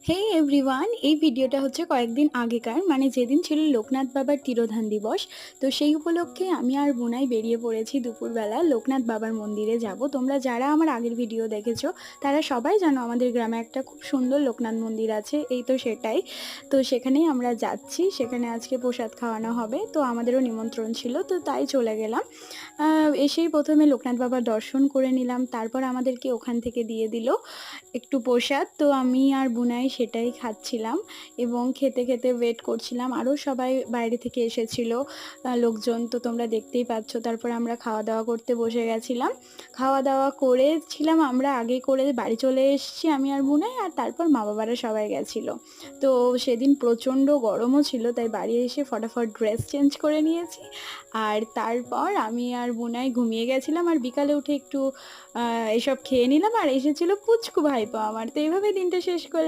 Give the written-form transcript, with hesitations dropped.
হে everyone, এই ভিডিওটা হচ্ছে কয়েকদিন আগেকার, মানে যেদিন ছিল লোকনাথ বাবার তিরোধান দিবস। তো সেই উপলক্ষে আমি আর বোনাই বেরিয়ে পড়েছি দুপুরবেলা লোকনাথ বাবার মন্দিরে যাব। তোমরা যারা আমার আগের ভিডিও দেখেছো তারা সবাই জানো আমাদের গ্রামে একটা খুব সুন্দর লোকনাথ মন্দির আছে, এই তো সেটাই। তো সেখানেই আমরা যাচ্ছি, সেখানে আজকে প্রসাদ খাওয়ানো হবে, তো আমাদেরও নিমন্ত্রণ ছিল, তো তাই চলে গেলাম। এসেই প্রথমে লোকনাথ বাবার দর্শন করে নিলাম, তারপর আমাদেরকে ওখান থেকে দিয়ে দিল একটু প্রসাদ। তো আমি আর বুনাই সেটাই খাচ্ছিলাম এবং খেতে খেতে ওয়েট করছিলাম, আরও সবাই বাইরে থেকে এসেছিল লোকজন, তো তোমরা দেখতেই পাচ্ছ। তারপর আমরা খাওয়া দাওয়া করতে বসে গেছিলাম, খাওয়া দাওয়া করেছিলাম আমরা আগে করে বাড়ি চলে এসেছি আমি আর বুনাই, আর তারপর মা বাবারা সবাই গেছিলো। তো সেদিন প্রচণ্ড গরমও ছিল, তাই বাড়ি এসে ফটাফট ড্রেস চেঞ্জ করে নিয়েছি, আর তারপর আমি আর বুনাই ঘুমিয়ে গেছিলাম, আর বিকালে উঠে একটু এসব খেয়ে নিলাম, আর এসেছিল পুচকু ভাইপো আমার। তো এইভাবে দিনটা শেষ করলাম।